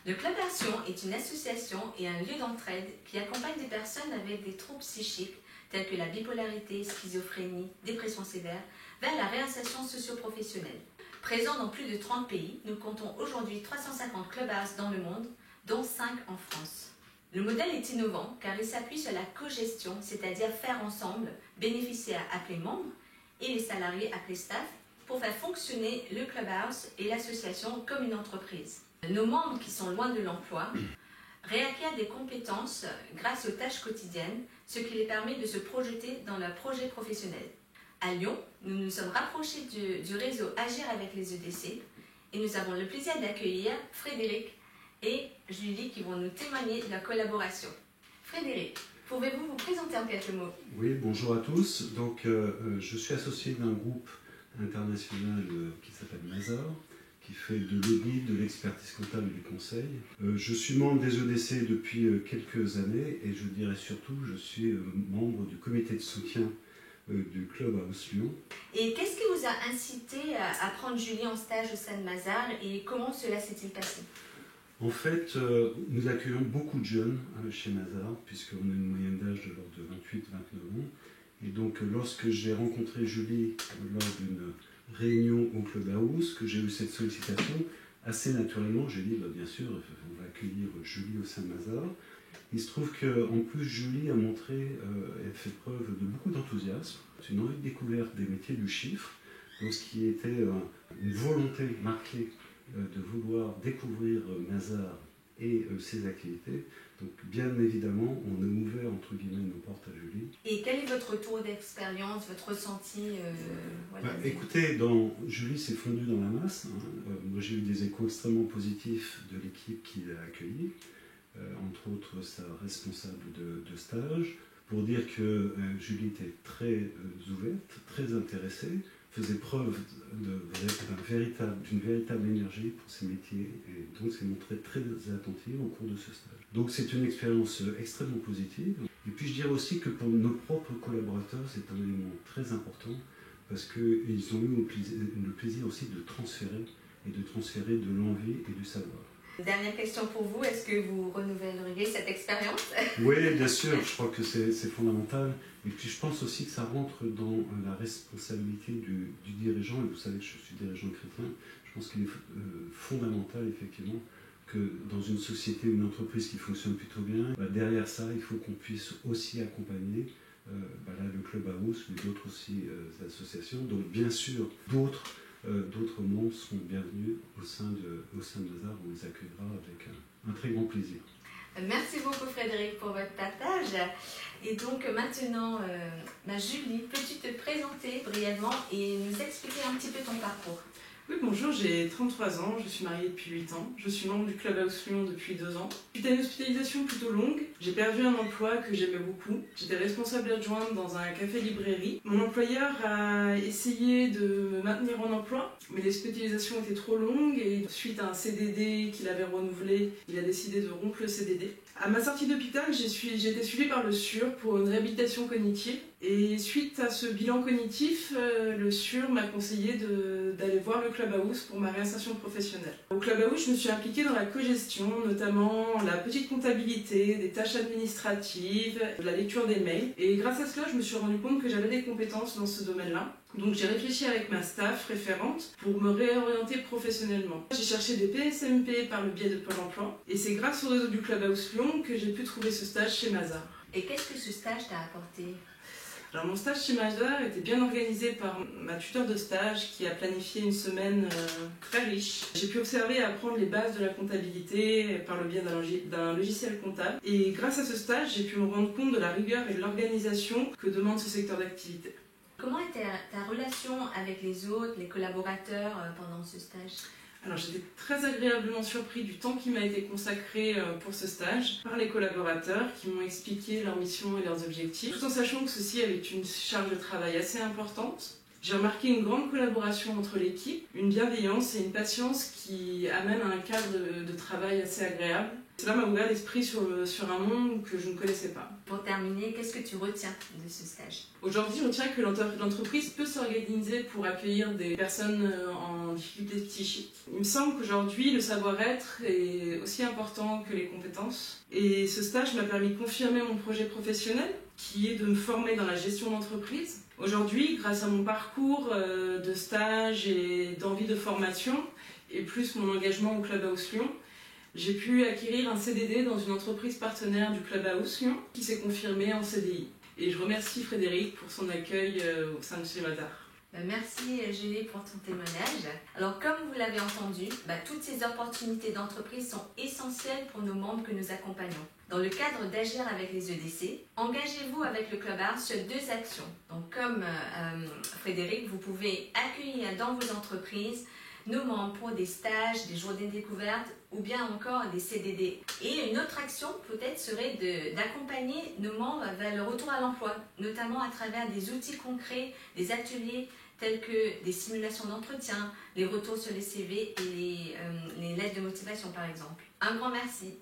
Le Club Action est une association et un lieu d'entraide qui accompagne des personnes avec des troubles psychiques tels que la bipolarité, schizophrénie, dépression sévère, vers la réinsertion socio-professionnelle. Présent dans plus de 30 pays, nous comptons aujourd'hui 350 clubhouse dans le monde, dont 5 en France. Le modèle est innovant car il s'appuie sur la cogestion, c'est-à-dire faire ensemble, bénéficiaires appelés membres et les salariés appelés staff, pour faire fonctionner le clubhouse et l'association comme une entreprise. Nos membres qui sont loin de l'emploi réacquièrent des compétences grâce aux tâches quotidiennes, ce qui les permet de se projeter dans leur projet professionnel. À Lyon, nous nous sommes rapprochés du réseau Agir avec les EDC et nous avons le plaisir d'accueillir Frédéric et Julie qui vont nous témoigner de leur collaboration. Frédéric, pouvez-vous vous présenter en quelques mots? Oui, bonjour à tous. Donc, je suis associé d'un groupe international qui s'appelle Mazar, qui fait de l'audit, de l'expertise comptable et du conseil. Je suis membre des EDC depuis quelques années et je dirais surtout je suis membre du comité de soutien du Clubhouse Lyon. Et qu'est-ce qui vous a incité à prendre Julie en stage au sein de Mazar et comment cela s'est-il passé? En fait, nous accueillons beaucoup de jeunes chez Mazar, puisqu'on a une moyenne d'âge de l'ordre de 28-29 ans. Et donc, lorsque j'ai rencontré Julie lors d'une réunion au Clubhouse, que j'ai eu cette sollicitation, assez naturellement, j'ai dit, bien sûr, on va accueillir Julie au sein de Mazar. Il se trouve qu'en plus, Julie a montré, elle fait preuve de beaucoup d'enthousiasme, une envie de découverte des métiers du chiffre, donc ce qui était une volonté marquée de vouloir découvrir Mazar et ses activités. Donc bien évidemment, on a ouvert entre guillemets nos portes à Julie. Et quel est votre retour d'expérience, votre ressenti Écoutez, Julie s'est fondue dans la masse. Moi j'ai eu des échos extrêmement positifs de l'équipe qui l'a accueillie, entre autres sa responsable de stage, pour dire que Julie était très ouverte, très intéressée, faisait preuve d'une véritable énergie pour ses métiers et donc s'est montrée très attentive au cours de ce stage. Donc c'est une expérience extrêmement positive. Et puis je dirais aussi que pour nos propres collaborateurs, c'est un élément très important parce qu'ils ont eu le plaisir aussi de transférer de l'envie et du savoir. Dernière question pour vous, est-ce que vous renouvelleriez cette expérience? Oui, bien sûr, je crois que c'est fondamental. Et puis je pense aussi que ça rentre dans la responsabilité du dirigeant, et vous savez que je suis dirigeant chrétien, je pense qu'il est fondamental effectivement que dans une société, une entreprise qui fonctionne plutôt bien, derrière ça, il faut qu'on puisse aussi accompagner là, le Clubhouse, mais d'autres aussi associations. Donc bien sûr, d'autres membres seront bienvenus au sein de Mazar, on les accueillera avec un très grand plaisir. Merci beaucoup Frédéric pour votre partage. Et donc maintenant, Julie, peux-tu te présenter brièvement et nous expliquer un petit peu ton parcours? Oui, bonjour, j'ai 33 ans, je suis mariée depuis 8 ans, je suis membre du Clubhouse Lyon depuis 2 ans. Suite à une hospitalisation plutôt longue, j'ai perdu un emploi que j'aimais beaucoup. J'étais responsable adjointe dans un café-librairie. Mon employeur a essayé de me maintenir en emploi, mais l'hospitalisation était trop longue et suite à un CDD qu'il avait renouvelé, il a décidé de rompre le CDD. À ma sortie d'hôpital, j'ai été suivie par le SUR pour une réhabilitation cognitive. Et suite à ce bilan cognitif, le SUR m'a conseillé d'aller voir le Clubhouse pour ma réinsertion professionnelle. Au Clubhouse, je me suis impliquée dans la cogestion, notamment la petite comptabilité, des tâches administratives, de la lecture des mails. Et grâce à cela, je me suis rendu compte que j'avais des compétences dans ce domaine-là. Donc j'ai réfléchi avec ma staff référente pour me réorienter professionnellement. J'ai cherché des PSMP par le biais de Pôle emploi et c'est grâce au réseau du Clubhouse Lyon que j'ai pu trouver ce stage chez Mazar. Et qu'est-ce que ce stage t'a apporté? Alors mon stage chez Mazar était bien organisé par ma tuteur de stage qui a planifié une semaine très riche. J'ai pu observer et apprendre les bases de la comptabilité par le biais d'un logiciel comptable. Et grâce à ce stage, j'ai pu me rendre compte de la rigueur et de l'organisation que demande ce secteur d'activité. Comment était ta relation avec les autres, les collaborateurs pendant ce stage? Alors j'étais très agréablement surpris du temps qui m'a été consacré pour ce stage par les collaborateurs qui m'ont expliqué leur mission et leurs objectifs, tout en sachant que ceci avait une charge de travail assez importante. J'ai remarqué une grande collaboration entre l'équipe, une bienveillance et une patience qui amènent à un cadre de travail assez agréable. Cela m'a ouvert l'esprit sur un monde que je ne connaissais pas. Pour terminer, qu'est-ce que tu retiens de ce stage? Aujourd'hui, je retiens que l'entreprise peut s'organiser pour accueillir des personnes en difficulté psychique. Il me semble qu'aujourd'hui, le savoir-être est aussi important que les compétences. Et ce stage m'a permis de confirmer mon projet professionnel, qui est de me former dans la gestion d'entreprise. Aujourd'hui, grâce à mon parcours de stage et d'envie de formation, et plus mon engagement au Clubhouse Lyon, j'ai pu acquérir un CDD dans une entreprise partenaire du Clubhouse Lyon qui s'est confirmée en CDI. Et je remercie Frédéric pour son accueil au sein de chez Mazar. Merci Julie pour ton témoignage. Alors comme vous l'avez entendu, toutes ces opportunités d'entreprise sont essentielles pour nos membres que nous accompagnons. Dans le cadre d'Agir avec les EDC, engagez-vous avec le Clubhouse sur 2 actions. Donc comme Frédéric, vous pouvez accueillir dans vos entreprises nos membres pour des stages, des journées découvertes ou bien encore des CDD. Et une autre action peut-être serait d'accompagner nos membres vers le retour à l'emploi, notamment à travers des outils concrets, des ateliers tels que des simulations d'entretien, les retours sur les CV et les lettres de motivation par exemple. Un grand merci.